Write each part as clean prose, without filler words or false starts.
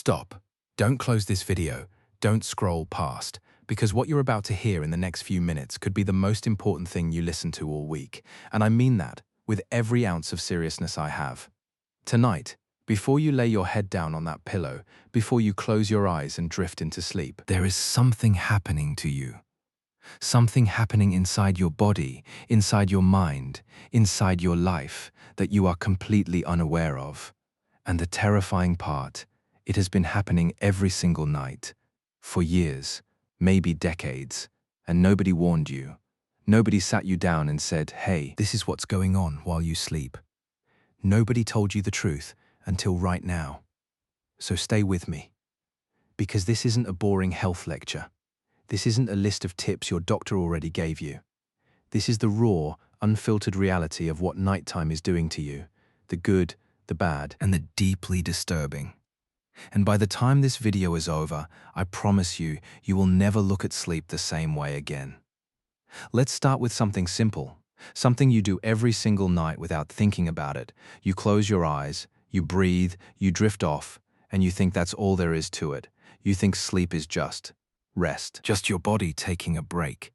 Stop. Don't close this video. Don't scroll past, because what you're about to hear in the next few minutes could be the most important thing you listen to all week. And I mean that with every ounce of seriousness I have. Tonight, before you lay your head down on that pillow, before you close your eyes and drift into sleep, there is something happening to you. Something happening inside your body, inside your mind, inside your life that you are completely unaware of. And the terrifying part, it has been happening every single night, for years, maybe decades, and nobody warned you. Nobody sat you down and said, hey, this is what's going on while you sleep. Nobody told you the truth until right now. So stay with me, because this isn't a boring health lecture. This isn't a list of tips your doctor already gave you. This is the raw, unfiltered reality of what nighttime is doing to you, the good, the bad, and the deeply disturbing. And by the time this video is over, I promise you, you will never look at sleep the same way again. Let's start with something simple, something you do every single night without thinking about it. You close your eyes, you breathe, you drift off, and you think that's all there is to it. You think sleep is just rest, just your body taking a break,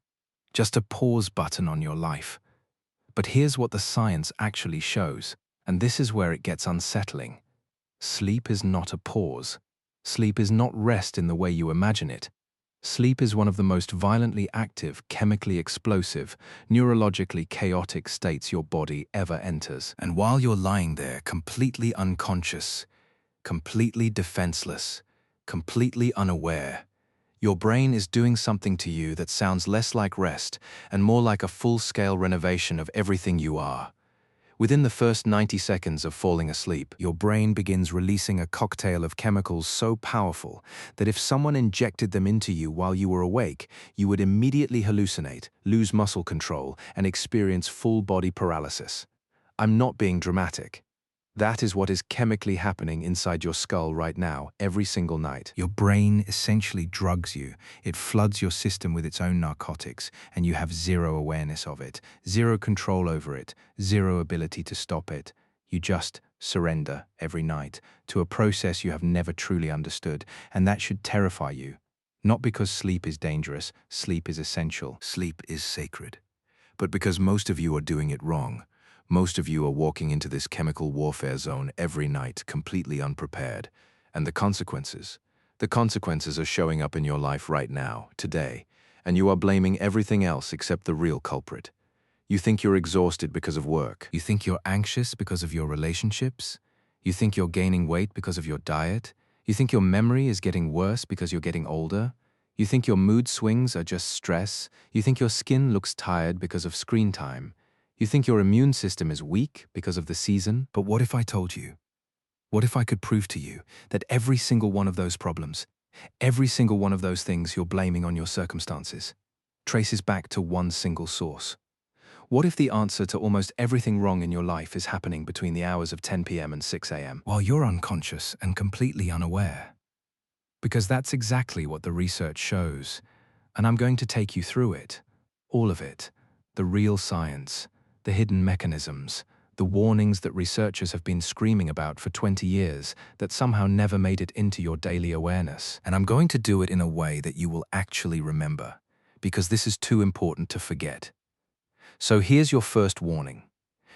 just a pause button on your life. But here's what the science actually shows, and this is where it gets unsettling. Sleep is not a pause. Sleep is not rest in the way you imagine it. Sleep is one of the most violently active, chemically explosive, neurologically chaotic states your body ever enters. And while you're lying there completely unconscious, completely defenseless, completely unaware, your brain is doing something to you that sounds less like rest and more like a full-scale renovation of everything you are. Within the first 90 seconds of falling asleep, your brain begins releasing a cocktail of chemicals so powerful that if someone injected them into you while you were awake, you would immediately hallucinate, lose muscle control, and experience full-body paralysis. I'm not being dramatic. That is what is chemically happening inside your skull right now, every single night. Your brain essentially drugs you. It floods your system with its own narcotics, and you have zero awareness of it, zero control over it, zero ability to stop it. You just surrender every night to a process you have never truly understood, and that should terrify you. Not because sleep is dangerous, sleep is essential, sleep is sacred, but because most of you are doing it wrong. Most of you are walking into this chemical warfare zone every night completely unprepared. And the consequences are showing up in your life right now, today, and you are blaming everything else except the real culprit. You think you're exhausted because of work. You think you're anxious because of your relationships. You think you're gaining weight because of your diet. You think your memory is getting worse because you're getting older. You think your mood swings are just stress. You think your skin looks tired because of screen time. You think your immune system is weak because of the season. But what if I told you? What if I could prove to you that every single one of those problems, every single one of those things you're blaming on your circumstances, traces back to one single source? What if the answer to almost everything wrong in your life is happening between the hours of 10 p.m. and 6 a.m. while you're unconscious and completely unaware? Because that's exactly what the research shows, and I'm going to take you through it, all of it, the real science, the hidden mechanisms, the warnings that researchers have been screaming about for 20 years that somehow never made it into your daily awareness. And I'm going to do it in a way that you will actually remember, because this is too important to forget. So here's your first warning.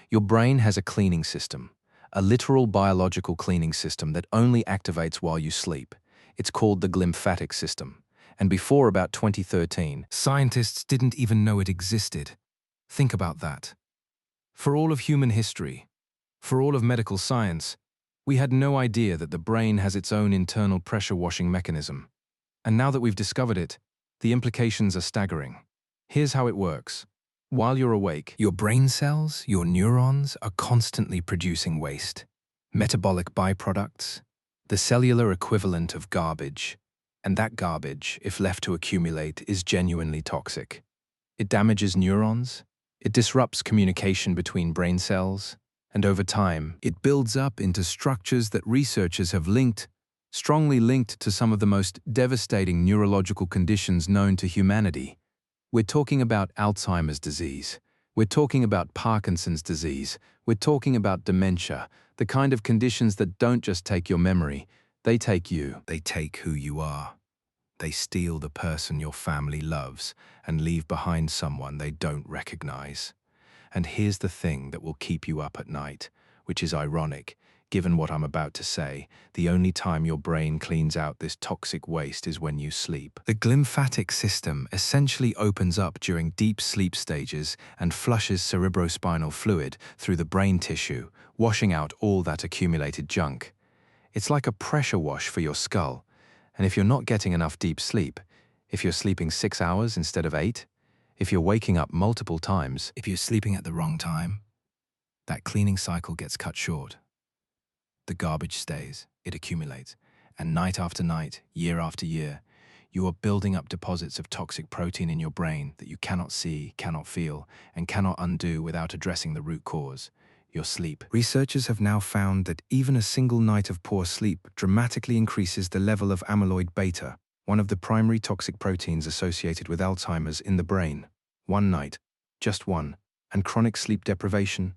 Your brain has a cleaning system, a literal biological cleaning system that only activates while you sleep. It's called the glymphatic system. And before about 2013, scientists didn't even know it existed. Think about that. For all of human history, for all of medical science, we had no idea that the brain has its own internal pressure washing mechanism. And now that we've discovered it, the implications are staggering. Here's how it works. While you're awake, your brain cells, your neurons, are constantly producing waste, metabolic byproducts, the cellular equivalent of garbage. And that garbage, if left to accumulate, is genuinely toxic. It damages neurons. It disrupts communication between brain cells, and over time, it builds up into structures that researchers have strongly linked to some of the most devastating neurological conditions known to humanity. We're talking about Alzheimer's disease. We're talking about Parkinson's disease. We're talking about dementia, the kind of conditions that don't just take your memory, They take you. They take who you are. They steal the person your family loves and leave behind someone they don't recognize. And here's the thing that will keep you up at night, which is ironic. Given what I'm about to say, the only time your brain cleans out this toxic waste is when you sleep. The glymphatic system essentially opens up during deep sleep stages and flushes cerebrospinal fluid through the brain tissue, washing out all that accumulated junk. It's like a pressure wash for your skull. And if you're not getting enough deep sleep, if you're sleeping 6 hours instead of 8, if you're waking up multiple times, if you're sleeping at the wrong time, that cleaning cycle gets cut short. The garbage stays, it accumulates, and night after night, year after year, you are building up deposits of toxic protein in your brain that you cannot see, cannot feel, and cannot undo without addressing the root cause, your sleep. Researchers have now found that even a single night of poor sleep dramatically increases the level of amyloid beta, one of the primary toxic proteins associated with Alzheimer's in the brain. One night, just one, and chronic sleep deprivation,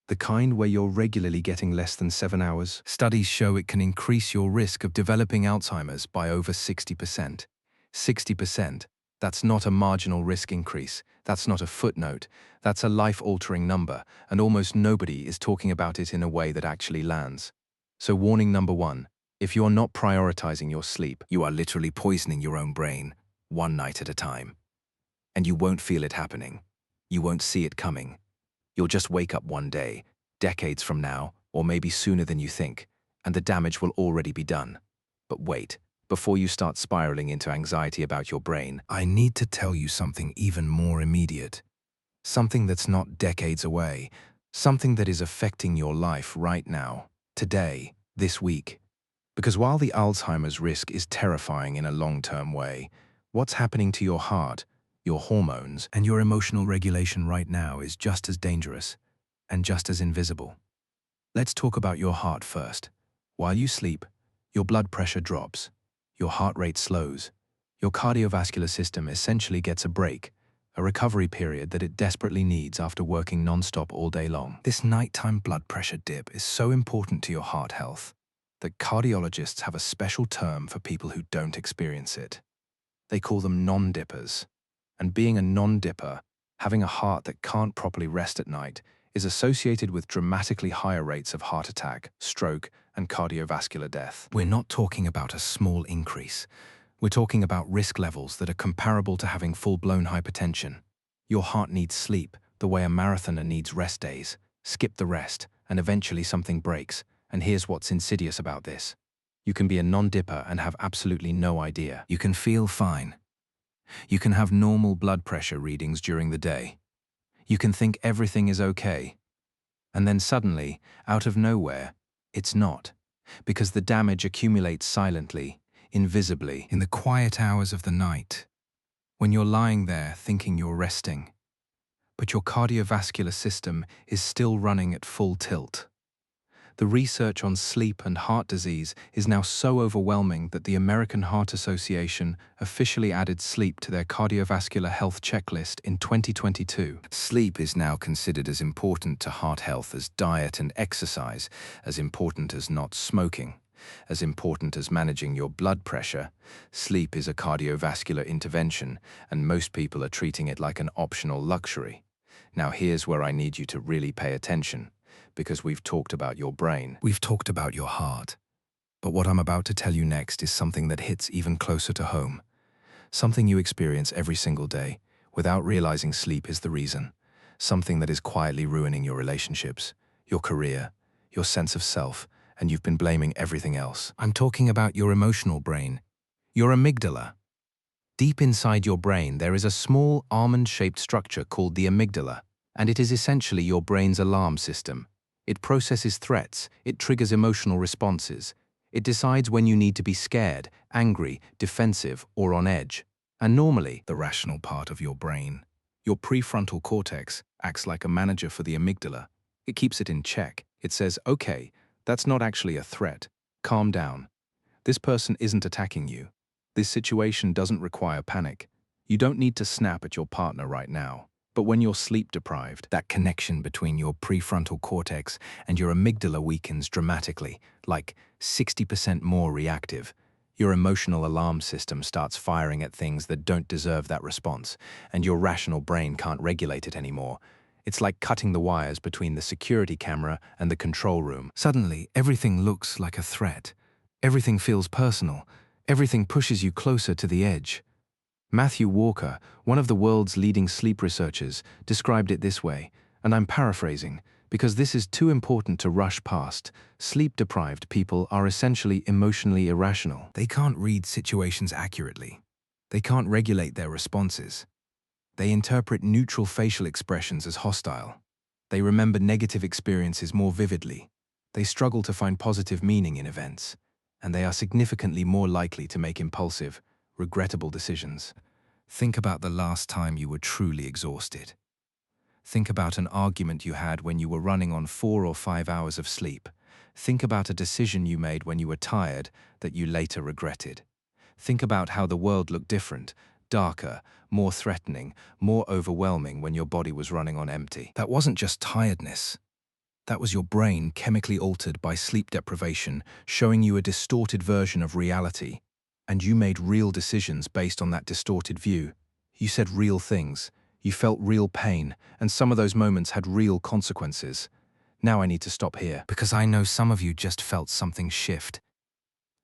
the kind where you're regularly getting less than 7 hours. Studies show it can increase your risk of developing Alzheimer's by over 60%. 60%. That's not a marginal risk increase. That's not a footnote. That's a life-altering number, and almost nobody is talking about it in a way that actually lands. So warning number 1, if you're not prioritizing your sleep, you are literally poisoning your own brain, one night at a time. And you won't feel it happening. You won't see it coming. You'll just wake up one day, decades from now, or maybe sooner than you think, and the damage will already be done. But wait, before you start spiraling into anxiety about your brain, I need to tell you something even more immediate. Something that's not decades away, something that is affecting your life right now, today, this week. Because while the Alzheimer's risk is terrifying in a long-term way, what's happening to your heart, your hormones, and your emotional regulation right now is just as dangerous and just as invisible. Let's talk about your heart first. While you sleep, your blood pressure drops, your heart rate slows, your cardiovascular system essentially gets a break, a recovery period that it desperately needs after working non-stop all day long. This nighttime blood pressure dip is so important to your heart health that cardiologists have a special term for people who don't experience it. They call them non-dippers. And being a non-dipper, having a heart that can't properly rest at night, is associated with dramatically higher rates of heart attack, stroke, and cardiovascular death. We're not talking about a small increase. We're talking about risk levels that are comparable to having full-blown hypertension. Your heart needs sleep, the way a marathoner needs rest days. Skip the rest, and eventually something breaks. And here's what's insidious about this. You can be a non-dipper and have absolutely no idea. You can feel fine. You can have normal blood pressure readings during the day. You can think everything is okay. And then suddenly, out of nowhere, it's not. Because the damage accumulates silently, invisibly, in the quiet hours of the night, when you're lying there thinking you're resting. But your cardiovascular system is still running at full tilt. The research on sleep and heart disease is now so overwhelming that the American Heart Association officially added sleep to their cardiovascular health checklist in 2022. Sleep is now considered as important to heart health as diet and exercise, as important as not smoking, as important as managing your blood pressure. Sleep is a cardiovascular intervention, and most people are treating it like an optional luxury. Now here's where I need you to really pay attention. Because we've talked about your brain. We've talked about your heart. But what I'm about to tell you next is something that hits even closer to home. Something you experience every single day, without realizing sleep is the reason. Something that is quietly ruining your relationships, your career, your sense of self, and you've been blaming everything else. I'm talking about your emotional brain, your amygdala. Deep inside your brain, there is a small almond-shaped structure called the amygdala, and it is essentially your brain's alarm system. It processes threats, it triggers emotional responses. It decides when you need to be scared, angry, defensive, or on edge. And normally, the rational part of your brain, your prefrontal cortex, acts like a manager for the amygdala. It keeps it in check. It says, okay, that's not actually a threat. Calm down. This person isn't attacking you. This situation doesn't require panic. You don't need to snap at your partner right now. But when you're sleep deprived, that connection between your prefrontal cortex and your amygdala weakens dramatically, like 60% more reactive. Your emotional alarm system starts firing at things that don't deserve that response, and your rational brain can't regulate it anymore. It's like cutting the wires between the security camera and the control room. Suddenly, everything looks like a threat. Everything feels personal. Everything pushes you closer to the edge. Matthew Walker, one of the world's leading sleep researchers, described it this way, and I'm paraphrasing, because this is too important to rush past. Sleep-deprived people are essentially emotionally irrational. They can't read situations accurately. They can't regulate their responses. They interpret neutral facial expressions as hostile. They remember negative experiences more vividly. They struggle to find positive meaning in events. And they are significantly more likely to make impulsive, regrettable decisions. Think about the last time you were truly exhausted. Think about an argument you had when you were running on 4 or 5 hours of sleep. Think about a decision you made when you were tired that you later regretted. Think about how the world looked different, darker, more threatening, more overwhelming when your body was running on empty. That wasn't just tiredness. That was your brain chemically altered by sleep deprivation, showing you a distorted version of reality. And you made real decisions based on that distorted view. You said real things. You felt real pain, and some of those moments had real consequences. Now I need to stop here, because I know some of you just felt something shift.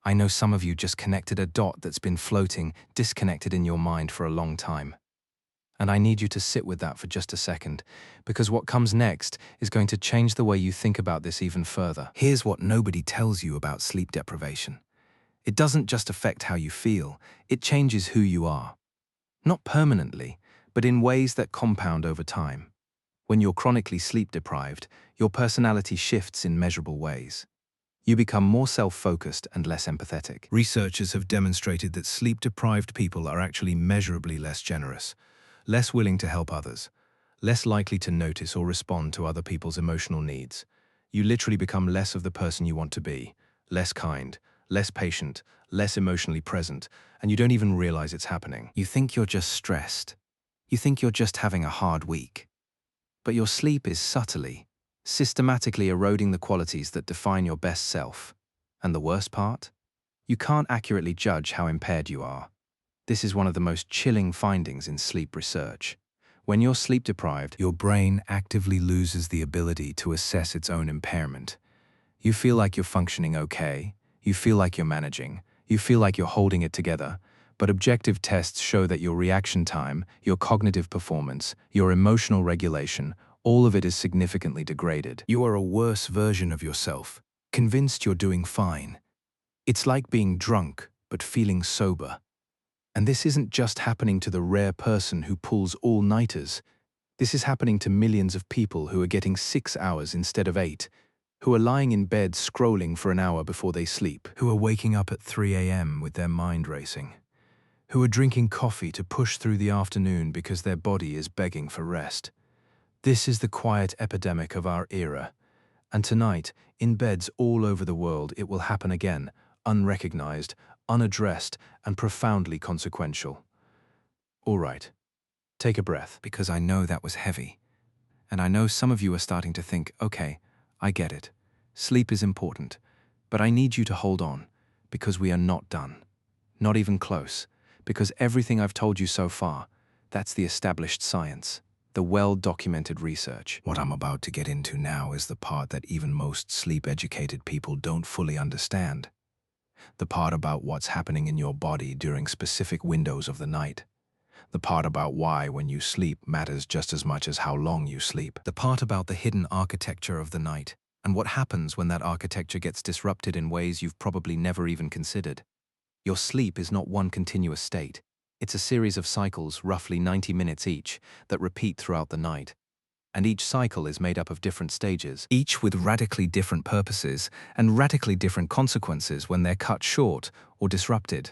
I know some of you just connected a dot that's been floating, disconnected in your mind for a long time. And I need you to sit with that for just a second, because what comes next is going to change the way you think about this even further. Here's what nobody tells you about sleep deprivation. It doesn't just affect how you feel, it changes who you are. Not permanently, but in ways that compound over time. When you're chronically sleep deprived, your personality shifts in measurable ways. You become more self-focused and less empathetic. Researchers have demonstrated that sleep-deprived people are actually measurably less generous, less willing to help others, less likely to notice or respond to other people's emotional needs. You literally become less of the person you want to be, less kind, less patient, less emotionally present, and you don't even realize it's happening. You think you're just stressed. You think you're just having a hard week. But your sleep is subtly, systematically eroding the qualities that define your best self. And the worst part? You can't accurately judge how impaired you are. This is one of the most chilling findings in sleep research. When you're sleep deprived, your brain actively loses the ability to assess its own impairment. You feel like you're functioning okay, you feel like you're managing, you feel like you're holding it together, but objective tests show that your reaction time, your cognitive performance, your emotional regulation, all of it is significantly degraded. You are a worse version of yourself, convinced you're doing fine. It's like being drunk, but feeling sober. And this isn't just happening to the rare person who pulls all-nighters. This is happening to millions of people who are getting 6 hours instead of 8, who are lying in bed scrolling for an hour before they sleep, who are waking up at 3 a.m. with their mind racing, who are drinking coffee to push through the afternoon because their body is begging for rest. This is the quiet epidemic of our era. And tonight, in beds all over the world, it will happen again, unrecognized, unaddressed, and profoundly consequential. All right, take a breath, because I know that was heavy. And I know some of you are starting to think, okay, I get it. Sleep is important, but I need you to hold on, because we are not done. Not even close, because everything I've told you so far, that's the established science, the well-documented research. What I'm about to get into now is the part that even most sleep-educated people don't fully understand. The part about what's happening in your body during specific windows of the night. The part about why when you sleep matters just as much as how long you sleep. The part about the hidden architecture of the night, and what happens when that architecture gets disrupted in ways you've probably never even considered. Your sleep is not one continuous state. It's a series of cycles, roughly 90 minutes each, that repeat throughout the night. And each cycle is made up of different stages, each with radically different purposes and radically different consequences when they're cut short or disrupted.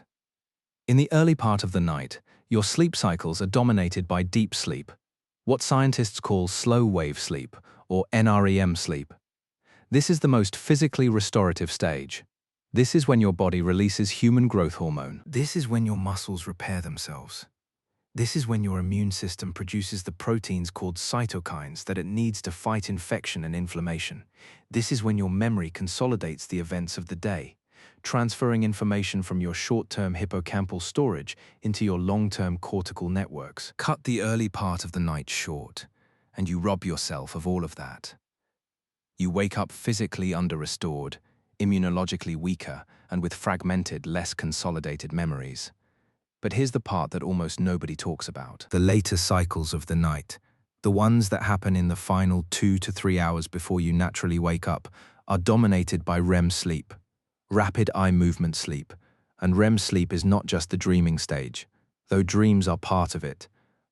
In the early part of the night, your sleep cycles are dominated by deep sleep, what scientists call slow-wave sleep, or NREM sleep. This is the most physically restorative stage. This is when your body releases human growth hormone. This is when your muscles repair themselves. This is when your immune system produces the proteins called cytokines that it needs to fight infection and inflammation. This is when your memory consolidates the events of the day, transferring information from your short-term hippocampal storage into your long-term cortical networks. Cut the early part of the night short, and you rob yourself of all of that. You wake up physically under-restored, immunologically weaker, and with fragmented, less consolidated memories. But here's the part that almost nobody talks about. The later cycles of the night, the ones that happen in the final 2 to 3 hours before you naturally wake up, are dominated by REM sleep, rapid eye movement sleep. And REM sleep is not just the dreaming stage, though dreams are part of it.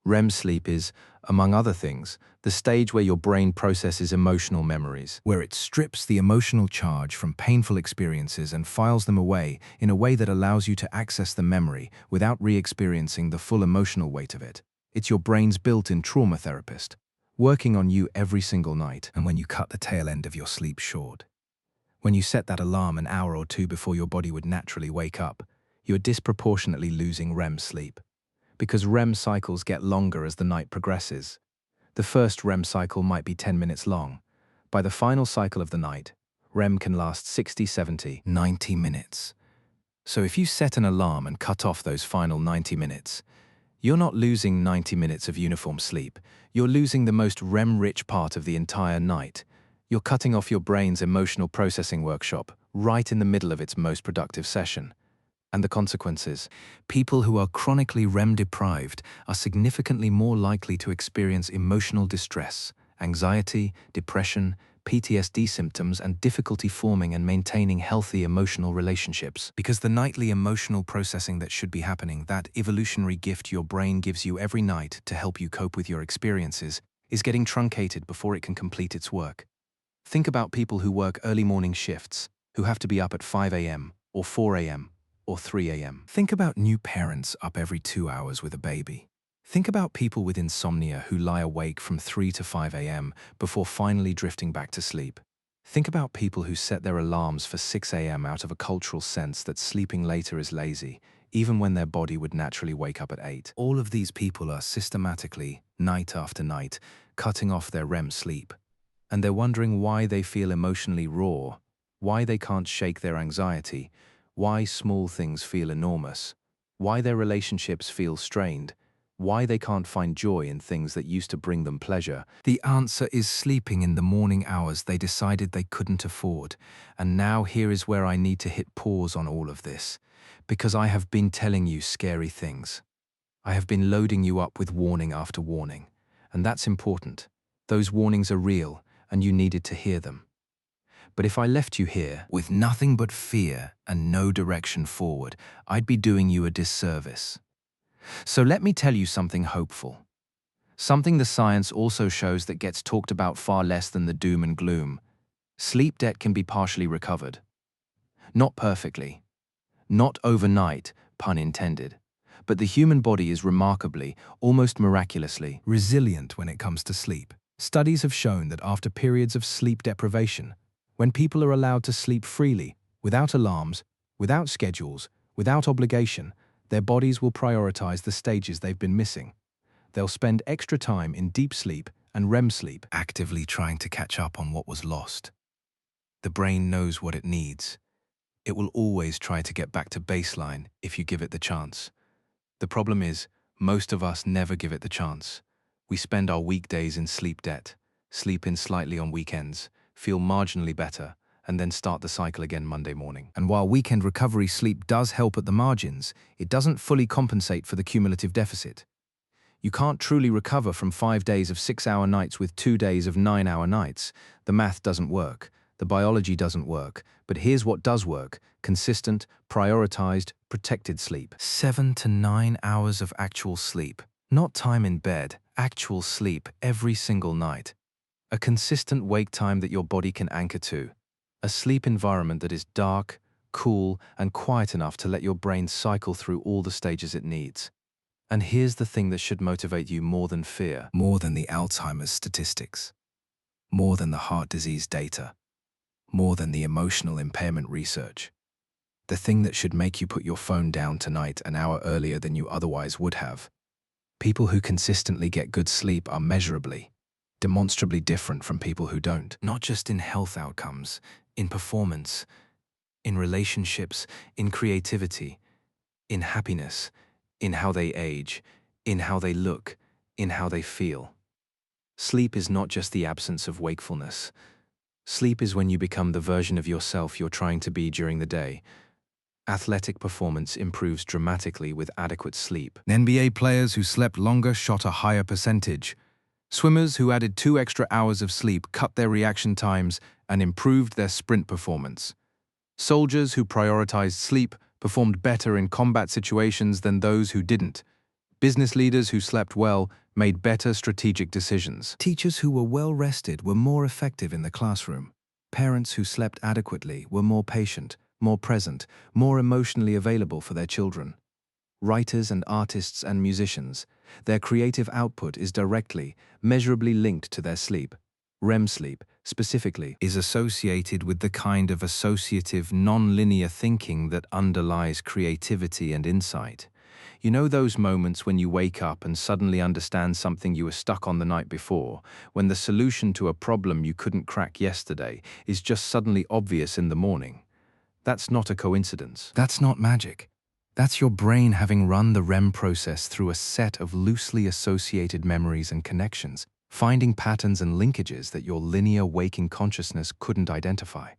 REM sleep is, among other things, the stage where your brain processes emotional memories, where it strips the emotional charge from painful experiences and files them away in a way that allows you to access the memory without re-experiencing the full emotional weight of it. It's your brain's built-in trauma therapist, working on you every single night. And when you cut the tail end of your sleep short, when you set that alarm an hour or two before your body would naturally wake up, you're disproportionately losing REM sleep. Because REM cycles get longer as the night progresses. The first REM cycle might be 10 minutes long. By the final cycle of the night, REM can last 60, 70, 90 minutes. So if you set an alarm and cut off those final 90 minutes, you're not losing 90 minutes of uniform sleep. You're losing the most REM-rich part of the entire night. You're cutting off your brain's emotional processing workshop right in the middle of its most productive session. And the consequences? People who are chronically REM-deprived are significantly more likely to experience emotional distress, anxiety, depression, PTSD symptoms, and difficulty forming and maintaining healthy emotional relationships. Because the nightly emotional processing that should be happening, that evolutionary gift your brain gives you every night to help you cope with your experiences, is getting truncated before it can complete its work. Think about people who work early morning shifts, who have to be up at 5 a.m. or 4 a.m. or 3 a.m. Think about new parents up every 2 hours with a baby. Think about people with insomnia who lie awake from 3 to 5 a.m. before finally drifting back to sleep. Think about people who set their alarms for 6 a.m. out of a cultural sense that sleeping later is lazy, even when their body would naturally wake up at 8. All of these people are systematically, night after night, cutting off their REM sleep. And they're wondering why they feel emotionally raw, why they can't shake their anxiety, why small things feel enormous, why their relationships feel strained, why they can't find joy in things that used to bring them pleasure. The answer is sleeping in the morning hours they decided they couldn't afford. And now here is where I need to hit pause on all of this, because I have been telling you scary things. I have been loading you up with warning after warning, and that's important. Those warnings are real, and you needed to hear them. But if I left you here with nothing but fear and no direction forward, I'd be doing you a disservice. So let me tell you something hopeful. Something the science also shows that gets talked about far less than the doom and gloom. Sleep debt can be partially recovered. Not perfectly. Not overnight, pun intended. But the human body is remarkably, almost miraculously, resilient when it comes to sleep. Studies have shown that after periods of sleep deprivation, when people are allowed to sleep freely, without alarms, without schedules, without obligation, their bodies will prioritize the stages they've been missing. They'll spend extra time in deep sleep and REM sleep, actively trying to catch up on what was lost. The brain knows what it needs. It will always try to get back to baseline if you give it the chance. The problem is, most of us never give it the chance. We spend our weekdays in sleep debt, sleep in slightly on weekends, feel marginally better, and then start the cycle again Monday morning. And while weekend recovery sleep does help at the margins, it doesn't fully compensate for the cumulative deficit. You can't truly recover from 5 days of 6-hour nights with 2 days of 9-hour nights. The math doesn't work. The biology doesn't work. But here's what does work: consistent, prioritized, protected sleep. 7 to 9 hours of actual sleep. Not time in bed, actual sleep every single night. A consistent wake time that your body can anchor to. A sleep environment that is dark, cool, and quiet enough to let your brain cycle through all the stages it needs. And here's the thing that should motivate you more than fear. More than the Alzheimer's statistics. More than the heart disease data. More than the emotional impairment research. The thing that should make you put your phone down tonight an hour earlier than you otherwise would have. People who consistently get good sleep are measurably, demonstrably different from people who don't. Not just in health outcomes, in performance, in relationships, in creativity, in happiness, in how they age, in how they look, in how they feel. Sleep is not just the absence of wakefulness. Sleep is when you become the version of yourself you're trying to be during the day. Athletic performance improves dramatically with adequate sleep. NBA players who slept longer shot a higher percentage. Swimmers who added 2 extra hours of sleep cut their reaction times and improved their sprint performance. Soldiers who prioritized sleep performed better in combat situations than those who didn't. Business leaders who slept well made better strategic decisions. Teachers who were well rested were more effective in the classroom. Parents who slept adequately were more patient, more present, more emotionally available for their children. Writers and artists and musicians, their creative output is directly, measurably linked to their sleep. REM sleep, specifically, is associated with the kind of associative, non-linear thinking that underlies creativity and insight. You know those moments when you wake up and suddenly understand something you were stuck on the night before, when the solution to a problem you couldn't crack yesterday is just suddenly obvious in the morning? That's not a coincidence. That's not magic. That's your brain having run the REM process through a set of loosely associated memories and connections, finding patterns and linkages that your linear waking consciousness couldn't identify.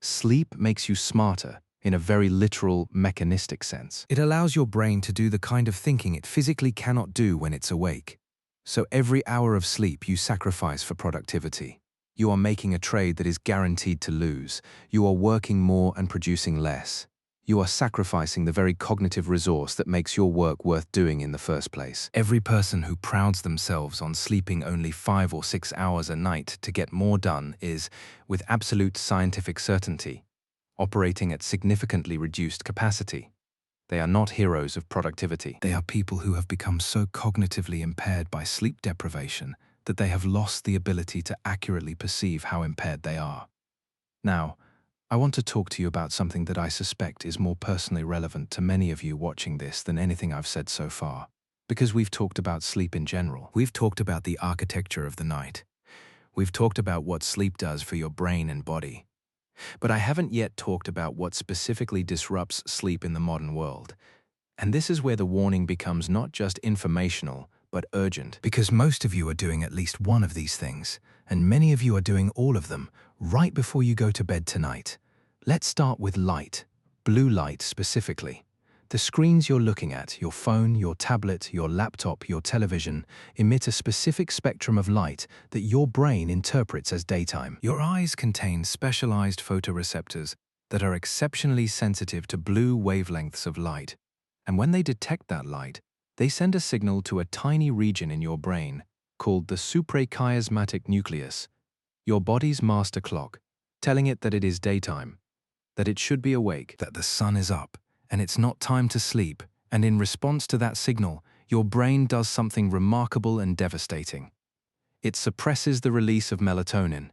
Sleep makes you smarter in a very literal, mechanistic sense. It allows your brain to do the kind of thinking it physically cannot do when it's awake. So every hour of sleep you sacrifice for productivity. You are making a trade that is guaranteed to lose. You are working more and producing less. You are sacrificing the very cognitive resource that makes your work worth doing in the first place. Every person who prouds themselves on sleeping only 5 or 6 hours a night to get more done is, with absolute scientific certainty, operating at significantly reduced capacity. They are not heroes of productivity. They are people who have become so cognitively impaired by sleep deprivation that they have lost the ability to accurately perceive how impaired they are. Now, I want to talk to you about something that I suspect is more personally relevant to many of you watching this than anything I've said so far. Because we've talked about sleep in general. We've talked about the architecture of the night. We've talked about what sleep does for your brain and body. But I haven't yet talked about what specifically disrupts sleep in the modern world. And this is where the warning becomes not just informational, but urgent. Because most of you are doing at least one of these things, and many of you are doing all of them right before you go to bed tonight. Let's start with light, blue light specifically. The screens you're looking at, your phone, your tablet, your laptop, your television, emit a specific spectrum of light that your brain interprets as daytime. Your eyes contain specialized photoreceptors that are exceptionally sensitive to blue wavelengths of light. And when they detect that light, they send a signal to a tiny region in your brain called the suprachiasmatic nucleus, your body's master clock, telling it that it is daytime, that it should be awake, that the sun is up, and it's not time to sleep. And in response to that signal, your brain does something remarkable and devastating. It suppresses the release of melatonin.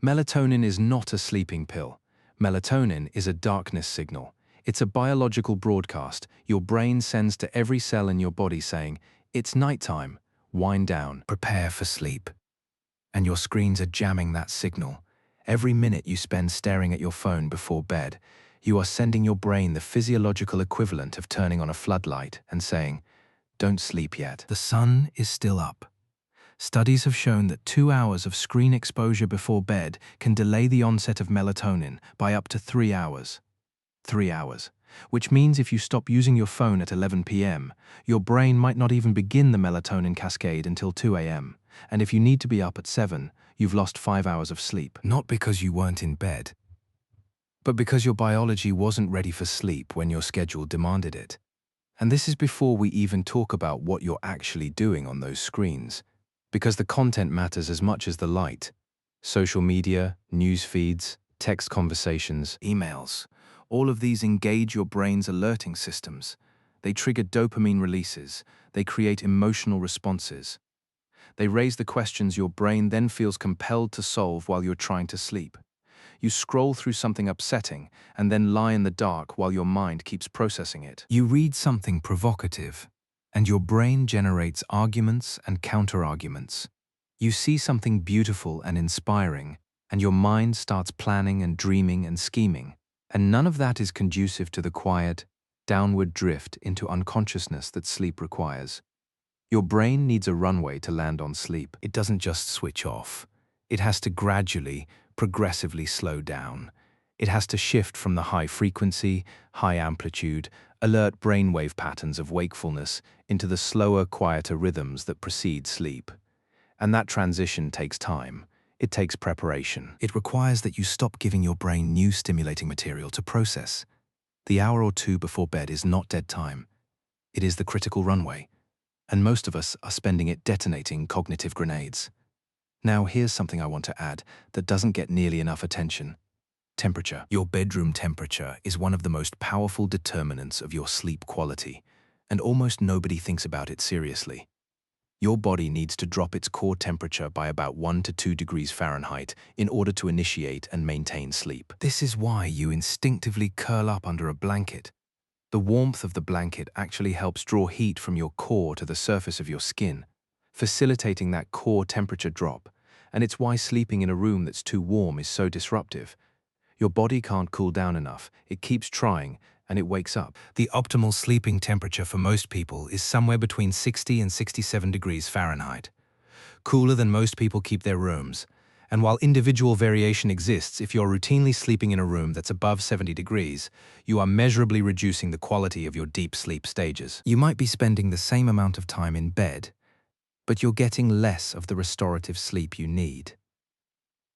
Melatonin is not a sleeping pill. Melatonin is a darkness signal. It's a biological broadcast your brain sends to every cell in your body saying, "It's nighttime, wind down, prepare for sleep." And your screens are jamming that signal. Every minute you spend staring at your phone before bed, you are sending your brain the physiological equivalent of turning on a floodlight and saying, "Don't sleep yet. The sun is still up." Studies have shown that 2 hours of screen exposure before bed can delay the onset of melatonin by up to 3 hours. 3 hours. Which means if you stop using your phone at 11 p.m., your brain might not even begin the melatonin cascade until 2 a.m. And if you need to be up at 7, you've lost 5 hours of sleep. Not because you weren't in bed, but because your biology wasn't ready for sleep when your schedule demanded it. And this is before we even talk about what you're actually doing on those screens. Because the content matters as much as the light. Social media, news feeds, text conversations, emails. All of these engage your brain's alerting systems. They trigger dopamine releases. They create emotional responses. They raise the questions your brain then feels compelled to solve while you're trying to sleep. You scroll through something upsetting and then lie in the dark while your mind keeps processing it. You read something provocative, and your brain generates arguments and counter-arguments. You see something beautiful and inspiring, and your mind starts planning and dreaming and scheming, and none of that is conducive to the quiet, downward drift into unconsciousness that sleep requires. Your brain needs a runway to land on sleep. It doesn't just switch off. It has to gradually, progressively slow down. It has to shift from the high frequency, high amplitude, alert brainwave patterns of wakefulness into the slower, quieter rhythms that precede sleep. And that transition takes time. It takes preparation. It requires that you stop giving your brain new stimulating material to process. The hour or two before bed is not dead time. It is the critical runway, and most of us are spending it detonating cognitive grenades. Now, here's something I want to add that doesn't get nearly enough attention. Temperature. Your bedroom temperature is one of the most powerful determinants of your sleep quality, and almost nobody thinks about it seriously. Your body needs to drop its core temperature by about 1 to 2 degrees Fahrenheit in order to initiate and maintain sleep. This is why you instinctively curl up under a blanket. The warmth of the blanket actually helps draw heat from your core to the surface of your skin, facilitating that core temperature drop, and it's why sleeping in a room that's too warm is so disruptive. Your body can't cool down enough, it keeps trying, and it wakes up. The optimal sleeping temperature for most people is somewhere between 60 and 67 degrees Fahrenheit. Cooler than most people keep their rooms. And while individual variation exists, if you're routinely sleeping in a room that's above 70 degrees, you are measurably reducing the quality of your deep sleep stages. You might be spending the same amount of time in bed, but you're getting less of the restorative sleep you need.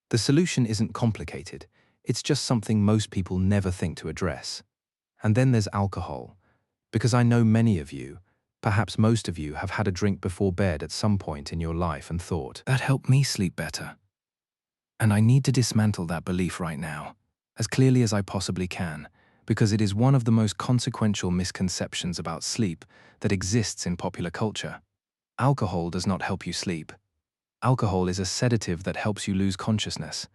The solution isn't complicated. It's just something most people never think to address. And then there's alcohol, because I know many of you, perhaps most of you, have had a drink before bed at some point in your life and thought, that helped me sleep better. And I need to dismantle that belief right now, as clearly as I possibly can, because it is one of the most consequential misconceptions about sleep that exists in popular culture. Alcohol does not help you sleep. Alcohol is a sedative that helps you lose consciousness.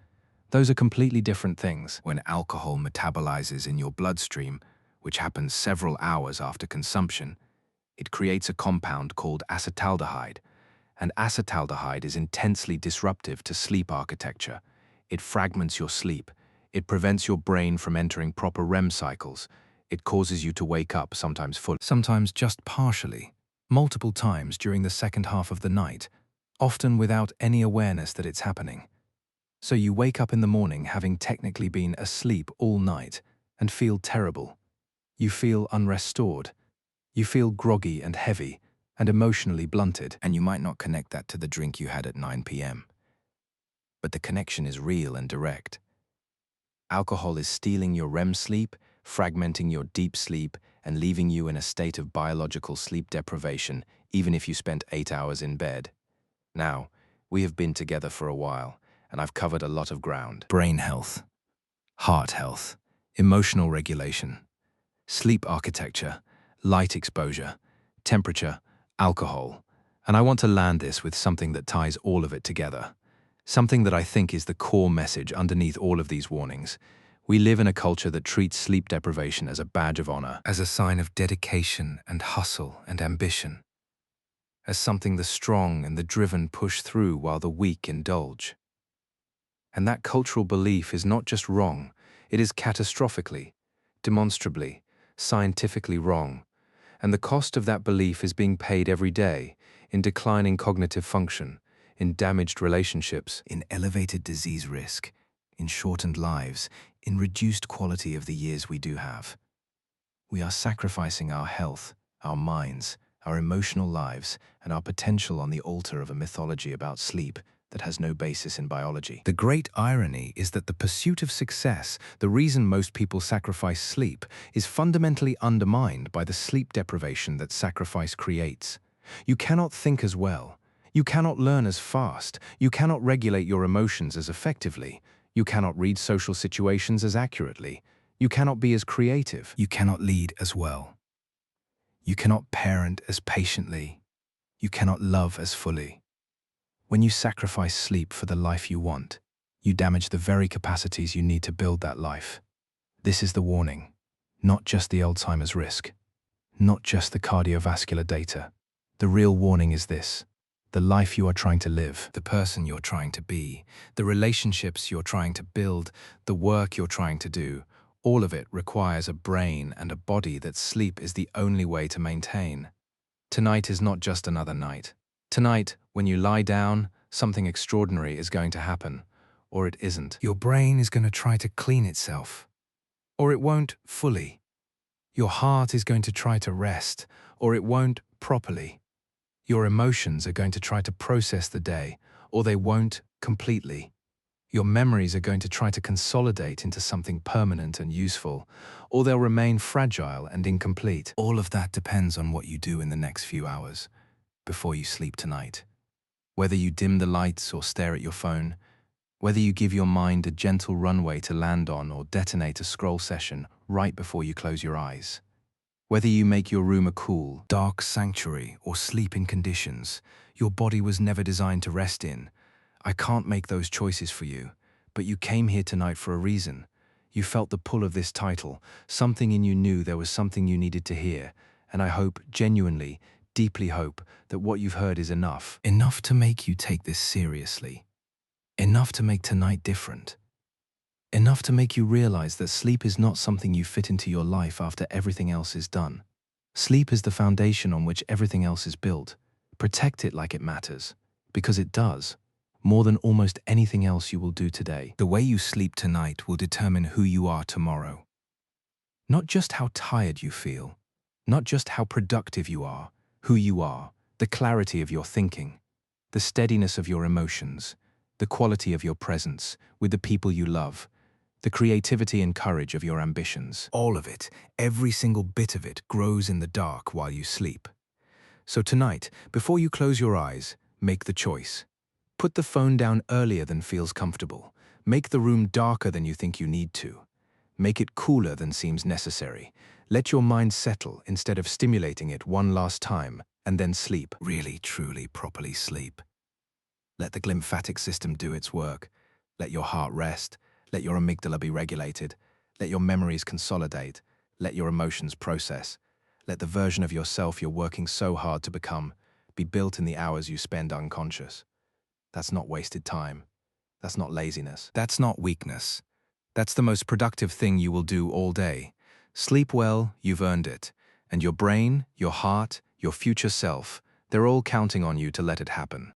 Those are completely different things. When alcohol metabolizes in your bloodstream, which happens several hours after consumption, it creates a compound called acetaldehyde, and acetaldehyde is intensely disruptive to sleep architecture. It fragments your sleep. It prevents your brain from entering proper REM cycles. It causes you to wake up, sometimes fully, sometimes just partially, multiple times during the second half of the night, often without any awareness that it's happening. So you wake up in the morning having technically been asleep all night and feel terrible. You feel unrestored. You feel groggy and heavy and emotionally blunted, and you might not connect that to the drink you had at 9 p.m. But the connection is real and direct. Alcohol is stealing your REM sleep, fragmenting your deep sleep, and leaving you in a state of biological sleep deprivation, even if you spent 8 hours in bed. Now, we have been together for a while, and I've covered a lot of ground. Brain health, heart health, emotional regulation, sleep architecture, light exposure, temperature, alcohol. And I want to land this with something that ties all of it together. Something that I think is the core message underneath all of these warnings. We live in a culture that treats sleep deprivation as a badge of honor, as a sign of dedication and hustle and ambition, as something the strong and the driven push through while the weak indulge. And that cultural belief is not just wrong, it is catastrophically, demonstrably, scientifically wrong. And the cost of that belief is being paid every day in declining cognitive function, in damaged relationships, in elevated disease risk, in shortened lives, in reduced quality of the years we do have. We are sacrificing our health, our minds, our emotional lives, and our potential on the altar of a mythology about sleep that has no basis in biology. The great irony is that the pursuit of success, the reason most people sacrifice sleep, is fundamentally undermined by the sleep deprivation that sacrifice creates. You cannot think as well. You cannot learn as fast. You cannot regulate your emotions as effectively. You cannot read social situations as accurately. You cannot be as creative. You cannot lead as well. You cannot parent as patiently. You cannot love as fully. When you sacrifice sleep for the life you want, you damage the very capacities you need to build that life. This is the warning, not just the Alzheimer's risk. not just the cardiovascular data. The real warning is this: the life you are trying to live, the person you're trying to be, the relationships you're trying to build, the work you're trying to do, all of it requires a brain and a body that sleep is the only way to maintain. Tonight is not just another night. Tonight, when you lie down, something extraordinary is going to happen, or it isn't. Your brain is going to try to clean itself, or it won't fully. Your heart is going to try to rest, or it won't properly. Your emotions are going to try to process the day, or they won't completely. Your memories are going to try to consolidate into something permanent and useful, or they'll remain fragile and incomplete. All of that depends on what you do in the next few hours, before you sleep tonight. Whether you dim the lights or stare at your phone, whether you give your mind a gentle runway to land on or detonate a scroll session right before you close your eyes. Whether you make your room a cool, dark sanctuary or sleep in conditions your body was never designed to rest in, I can't make those choices for you, but you came here tonight for a reason. You felt the pull of this title, something in you knew there was something you needed to hear, and I hope, genuinely, deeply hope, that what you've heard is enough. Enough to make you take this seriously. Enough to make tonight different. Enough to make you realize that sleep is not something you fit into your life after everything else is done. Sleep is the foundation on which everything else is built. Protect it like it matters, because it does, more than almost anything else you will do today. The way you sleep tonight will determine who you are tomorrow. Not just how tired you feel, not just how productive you are, who you are, the clarity of your thinking, the steadiness of your emotions, the quality of your presence with the people you love, the creativity and courage of your ambitions. All of it, every single bit of it, grows in the dark while you sleep. So tonight, before you close your eyes, make the choice. Put the phone down earlier than feels comfortable. Make the room darker than you think you need to. Make it cooler than seems necessary. Let your mind settle instead of stimulating it one last time, and then sleep. Really, truly, properly sleep. Let the glymphatic system do its work. Let your heart rest. Let your amygdala be regulated. Let your memories consolidate. Let your emotions process. Let the version of yourself you're working so hard to become be built in the hours you spend unconscious. That's not wasted time. That's not laziness. That's not weakness. That's the most productive thing you will do all day. Sleep well, you've earned it. And your brain, your heart, your future self, they're all counting on you to let it happen.